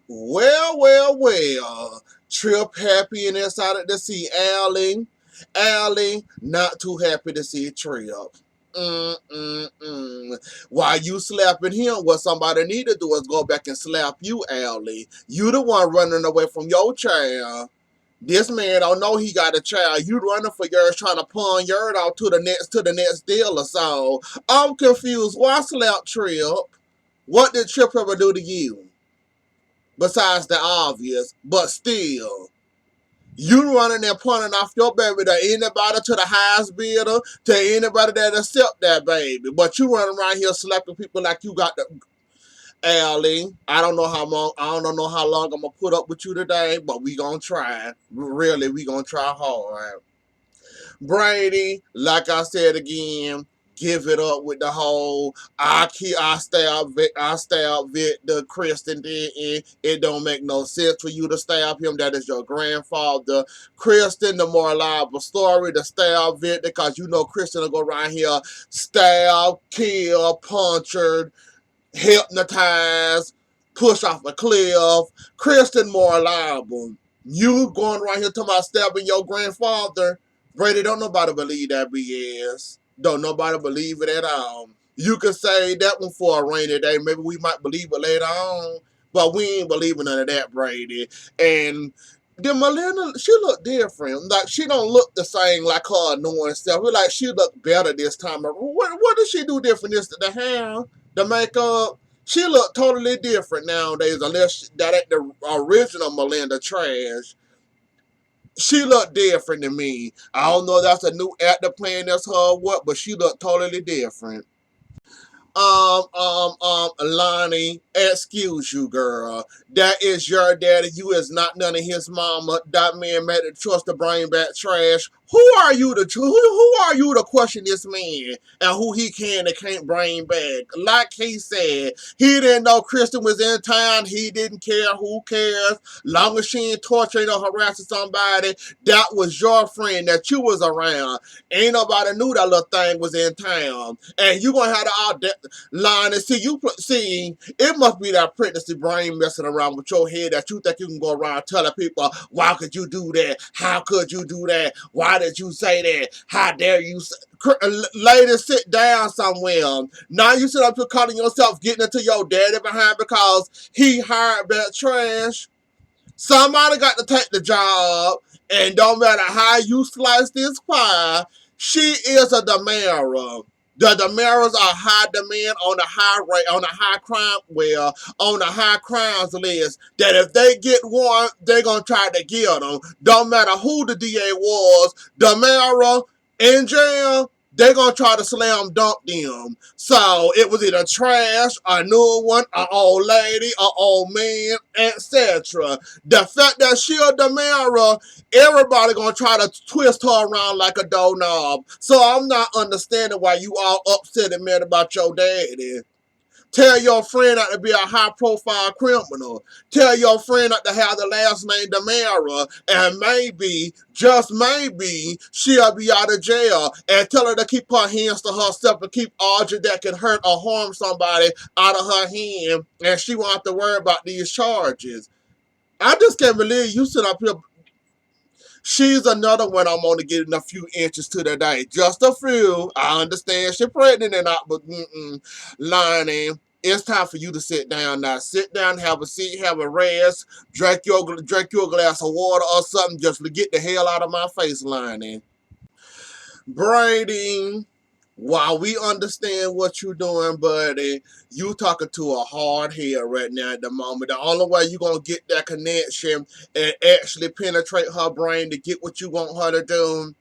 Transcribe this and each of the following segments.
Well. Trip happiness out to see Allie. Allie, not too happy to see Trip. While you slapping him, what somebody need to do is go back and slap you, Allie. You the one running away from your child. This man don't know he got a child. You running for yours, trying to pawn yours out to the next deal or so. I'm confused. Why slap Trip? What did Trip ever do to you? Besides the obvious, but still. You running there pointing off your baby to anybody, to the highest bidder, to anybody that accept that baby. But you running around here slapping people like you got the Allie. I don't know how long I'm gonna put up with you today, but we gonna try. Really, we gonna try hard. Brady, like I said again, give it up with the whole I stab Victor Kristen didn't. It don't make no sense for you to stab him. That is your grandfather. Kristen, the more reliable story, to stab Victor, because you know Kristen will go around here, stab, kill, punctured, hypnotize, push off a cliff. Kristen more reliable. You going around here talking about stabbing your grandfather. Brady, don't nobody believe that BS. Don't nobody believe it at all. You could say that one for a rainy day. Maybe we might believe it later on. But we ain't believing none of that, Brady. And then Melinda, she look different. Like, she don't look the same like her annoying self. Like, she look better this time. What does she do different? This the hair, the makeup. She look totally different nowadays, unless that ain't the original Melinda trash. She look different to me. I don't know if that's a new actor playing as her or what, but she look totally different. Lonnie, excuse you, girl. That is your daddy. You is not none of his mama. That man made the choice to bring back trash. Who are you to question this man and who he can and can't bring back? Like he said, he didn't know Kristen was in town. He didn't care. Who cares? Long as she ain't torturing or harassing somebody, that was your friend that you was around. Ain't nobody knew that little thing was in town. And you gonna have to all that line and see, it must be that pregnancy brain messing around with your head that you think you can go around telling people, why could you do that? How could you do that? Why did you say that? How dare you say? Lady, sit down somewhere. Now you sit up here calling yourself getting into your daddy behind because he hired that trash. Somebody got to take the job, and don't matter how you slice this pie, she is a Demara. The Demaras are high demand on the high rate, on the high crimes list. That if they get one, they're gonna try to get them. Don't matter who the DA was, Demara in jail, they're gonna try to slam dunk them. So it was either trash, a new one, an old lady, an old man, etc. The fact that she a Demara, everybody gonna try to twist her around like a doorknob. So I'm not understanding why you all upset and mad about your daddy. Tell your friend not to be a high-profile criminal. Tell your friend not to have the last name Demara, and maybe, just maybe, she'll be out of jail. And tell her to keep her hands to herself and keep objects that can hurt or harm somebody out of her hand, and she won't have to worry about these charges. I just can't believe you sit up here. She's another one I'm only getting a few inches to today. Just a few. I understand she's pregnant and not, but lying. It's time for you to sit down now. Sit down, have a seat, have a rest, drink your glass of water or something. Just to get the hell out of my face, Lining. Brady, while we understand what you're doing, buddy, you talking to a hard head right now at the moment. The only way you going to get that connection and actually penetrate her brain to get what you want her to do,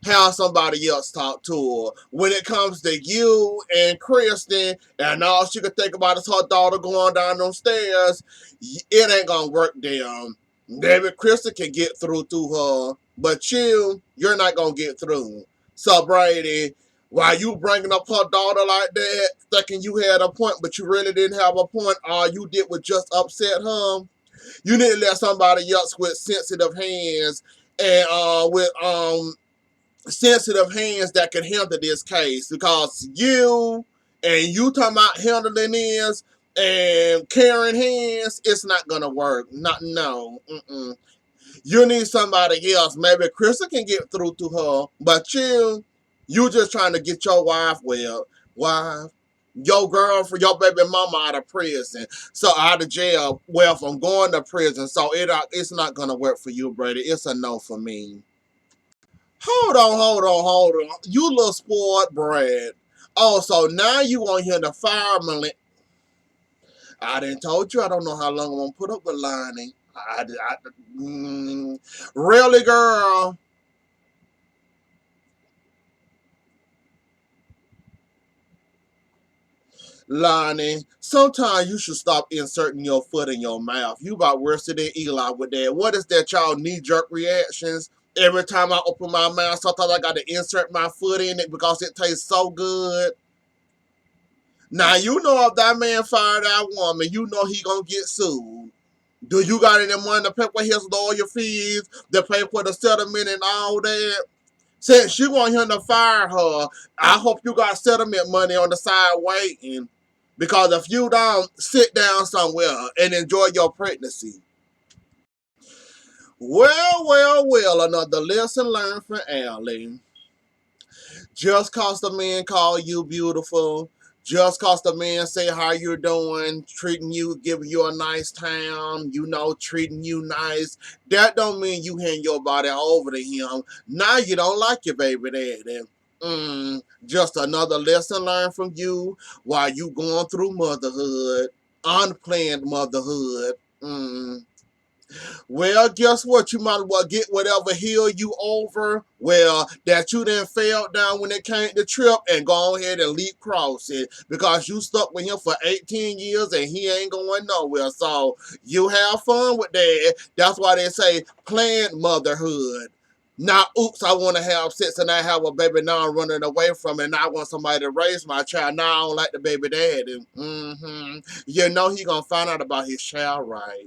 have somebody else talk to her. When it comes to you and Kristen, and all she can think about is her daughter going down them stairs, it ain't going to work down. Maybe Kristen can get through to her, but you're not going to get through. So, Brady, while you bringing up her daughter like that, thinking you had a point, but you really didn't have a point, all you did was just upset her, you need to let somebody else with sensitive hands and with sensitive hands that can handle this case, because you talking about handling this, and carrying hands, it's not gonna work. Not no. Mm-mm. You need somebody else. Maybe Krista can get through to her, but you just trying to get your wife, your girlfriend, your baby mama out of prison, so out of jail. Well, from going to prison, so it's not gonna work for you, Brady. It's a no for me. Hold on. You little spoiled brat. Oh, so now you want him to fire Melinda. I didn't told you I don't know how long I'm gonna put up with Lonnie. Mm, really, girl? Lonnie, sometimes you should stop inserting your foot in your mouth. You about worse than Eli with that. What is that, y'all knee-jerk reactions? Every time I open my mouth, sometimes I got to insert my foot in it because it tastes so good. Now, you know if that man fired that woman, you know he gonna get sued. Do you got any money to pay for his lawyer fees, to pay for the settlement and all that? Since you want him to fire her, I hope you got settlement money on the side waiting. Because if you don't, sit down somewhere and enjoy your pregnancy. Well, another lesson learned from Allie. Just cause the man call you beautiful, just cause the man say how you're doing, treating you, giving you a nice time, treating you nice, that don't mean you hand your body over to him. Now you don't like your baby daddy. Just another lesson learned from you while you going through motherhood, unplanned motherhood. Well, guess what? You might as well get whatever hill you over. Well, that you then fell down when it came to trip and go ahead and leap cross it because you stuck with him for 18 years and he ain't going nowhere. So you have fun with that. That's why they say planned motherhood. Now, oops, I want to have sex and I have a baby now I'm running away from it and I want somebody to raise my child. Now I don't like the baby daddy. You know he gonna find out about his child, right?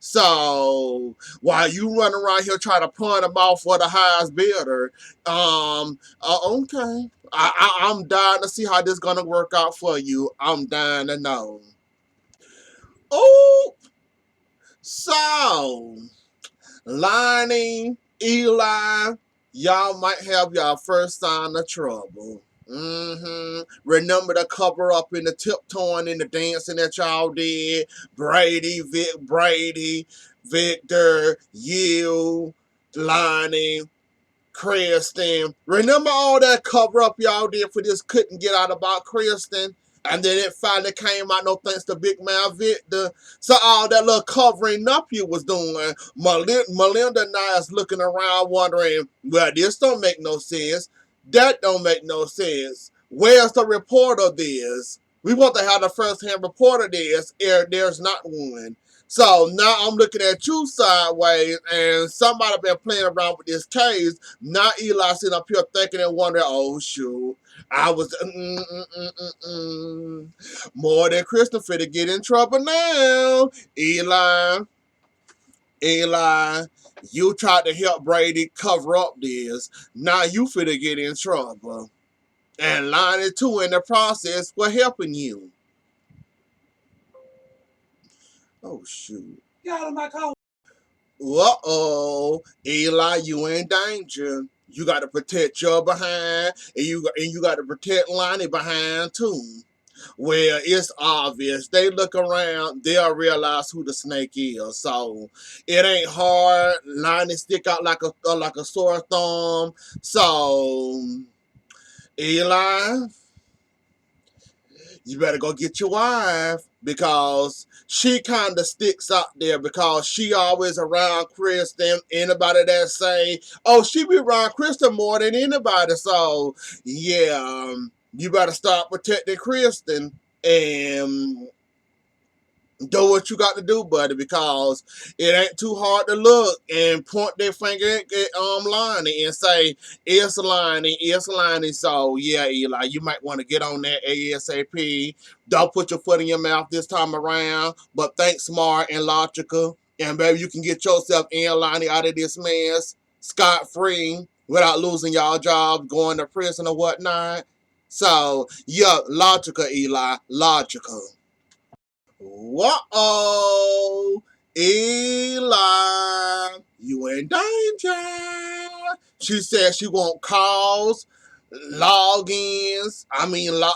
So while you run around here trying to punt them off for the highest bidder, okay, I'm dying to see how this gonna work out for you. I'm dying to know. Oh, so Lonnie, Eli, y'all might have y'all first sign of trouble. Remember the cover up and the tiptoeing and the dancing that y'all did. Brady, Victor, you, Lonnie, Kristen. Remember all that cover up y'all did for this couldn't get out about Kristen? And then it finally came out, no thanks to Big Man Victor. So all that little covering up you was doing, Melinda now is looking around wondering, well, this don't make no sense. That don't make no sense. Where's the report of this? We want to have the first-hand report of this. There's not one. So now I'm looking at you sideways, and somebody been playing around with this case. Now Eli sitting up here thinking and wondering, oh shoot, I was more than Christopher to get in trouble now. Eli, you tried to help Brady cover up this. Now you finna get in trouble. And Lonnie too in the process for helping you. Oh shoot. Get out of my car. Uh-oh, Eli, you in danger. You got to protect your behind, and you got to protect Lonnie behind too. Well, it's obvious. They look around, they'll realize who the snake is. So it ain't hard. Lonnie stick out like a sore thumb. So Eli, you better go get your wife because she kind of sticks out there because she always around Kristen. Anybody that say, oh, she be around Kristen more than anybody. So, yeah, you better start protecting Kristen and do what you got to do, buddy, because it ain't too hard to look and point their finger at Lonnie and say, it's Lonnie. So, yeah, Eli, you might want to get on that ASAP. Don't put your foot in your mouth this time around, but think smart and logical. And, baby, you can get yourself and Lonnie out of this mess scot-free without losing y'all job, going to prison or whatnot. So, yeah, logical, Eli, logical. Whoa, Eli, you in danger. She said she want calls, logins,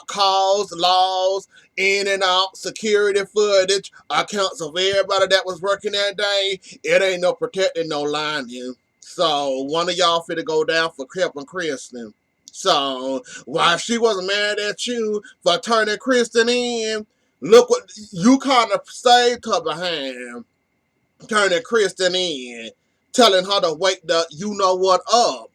calls, logs, in and out, security footage, accounts of everybody that was working that day. It ain't no protecting no line here. So one of y'all finna go down for helping Kristen. So while she was mad at you for turning Kristen in, look what you kind of saved her behind, turning Kristen in, telling her to wake the you know what up.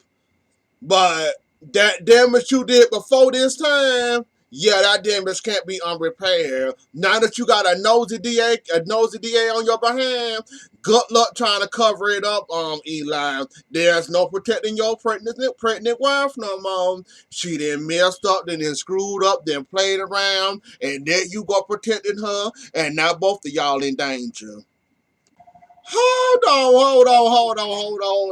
But that damage you did before this time, yeah, that damage can't be unrepaired. Now that you got a nosy DA on your behind, good luck trying to cover it up, Eli. There's no protecting your pregnant wife no more. She then messed up, then screwed up, then played around, and then you go protecting her, and now both of y'all in danger. Hold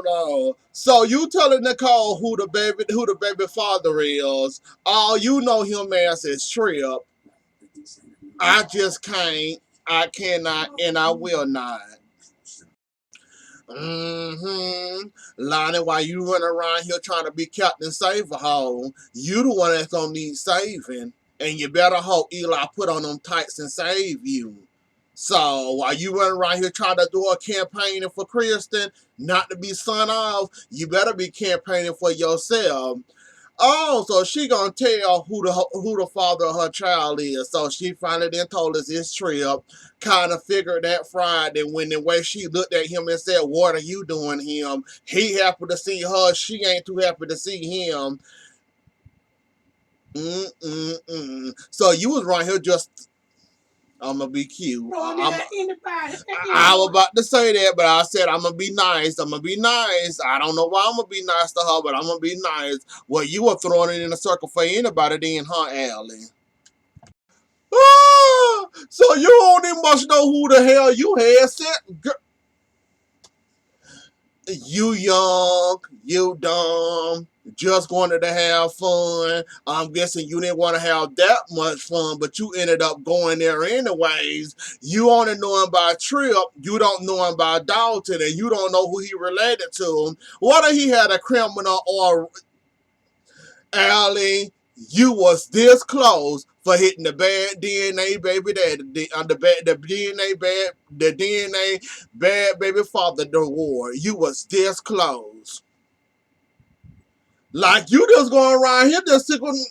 on. So you telling Nicole who the baby father is? All you know him as is Trip. I just can't, I cannot, and I will not. Mm-hmm. Lonnie, why you run around here trying to be Captain Save-A-Hole? You the one that's gonna need saving. And you better hope Eli put on them tights and save you. So while you run around here trying to do a campaigning for Kristen, not to be son off, you better be campaigning for yourself. Oh, so she gonna tell who the father of her child is. So she finally then told us this Trip. Kind of figured that Friday when the way she looked at him and said, "What are you doing, him?" He happy to see her. She ain't too happy to see him. So you was right here just. I'm gonna be cute. I was about to say that, but I said I'm gonna be nice. I don't know why I'm gonna be nice to her, but I'm gonna be nice. Well, you were throwing it in a circle for anybody then, huh, Allie? Ah, so you don't even much know who the hell you had set. You young, you dumb, just wanted to have fun. I'm guessing you didn't want to have that much fun, but you ended up going there anyways. You only know him by Trip, you don't know him by Dalton, and you don't know who he related to. Whether he had a criminal or Allie, you was this close for hitting the bad DNA baby daddy, the DNA bad baby father award. You was this close. Like you just going around here just sicking.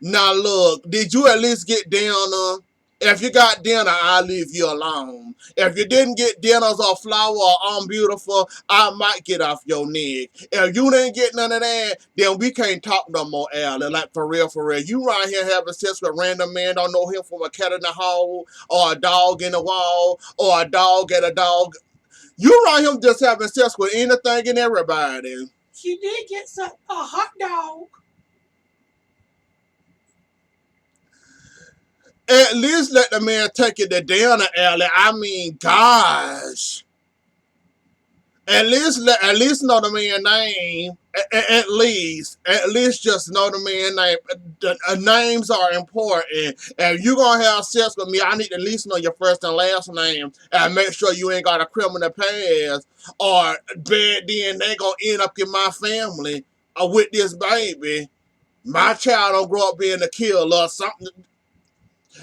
Now look, did you at least get dinner? If you got dinner, I'll leave you alone. If you didn't get dinners or flour or I'm beautiful, I might get off your neck. If you didn't get none of that, then we can't talk no more, Allie. Like for real. You right here having sex with random man, don't know him from a cat in the hole, or a dog in the wall, or a dog at a dog. You right here just having sex with anything and everybody. She did get a hot dog. At least let the man take it to dinner, Allie. I mean, gosh. At least know the man's name. At least just know the man's name. Names are important. If you gonna have sex with me, I need to at least know your first and last name and make sure you ain't got a criminal past or bad DNA gonna end up in my family with this baby. My child don't grow up being a killer or something.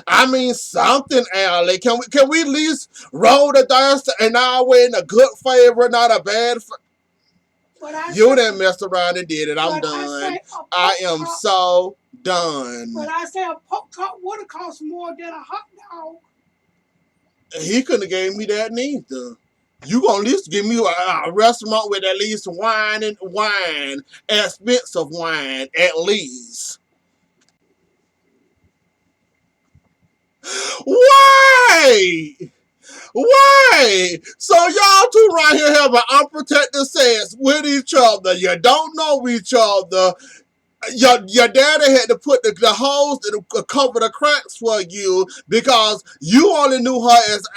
I mean something, Allie. Can we at least roll the dice and now we're in a good favor, not a bad You done messed around and did it. I'm done. I am so done. But I said a pork chop would have cost more than a hot dog. He couldn't have gave me that neither. You gonna at least give me a restaurant with at least wine, expensive wine, at least. Wait! So y'all two right here have an unprotected sex with each other. You don't know each other. Your daddy had to put the holes to cover the cracks for you because you only knew her as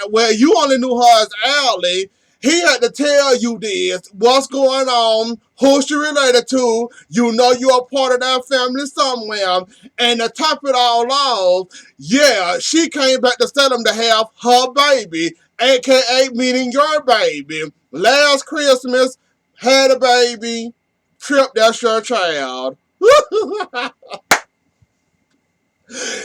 Allie. He had to tell you this, what's going on, who she related to, you know you're a part of that family somewhere, and to top it all off, yeah, she came back to tell him to have her baby, aka meaning your baby. Last Christmas, had a baby, Trip, that's your child.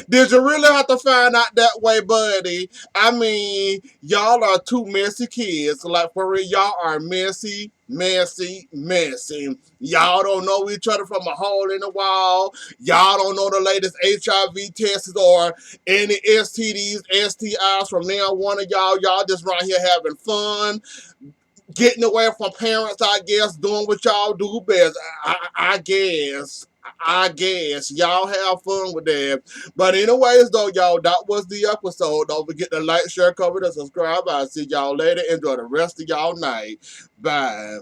Did you really have to find out that way, buddy? I mean, y'all are two messy kids. Like, for real, y'all are messy, messy, messy. Y'all don't know each other from a hole in the wall. Y'all don't know the latest HIV tests or any STDs, STIs from now one of y'all. Y'all just right here having fun, getting away from parents, I guess, doing what y'all do best. I guess. I guess y'all have fun with that. But anyways, though, y'all, that was the episode. Don't forget to like, share, comment, and subscribe. I'll see y'all later. Enjoy the rest of y'all night. Bye.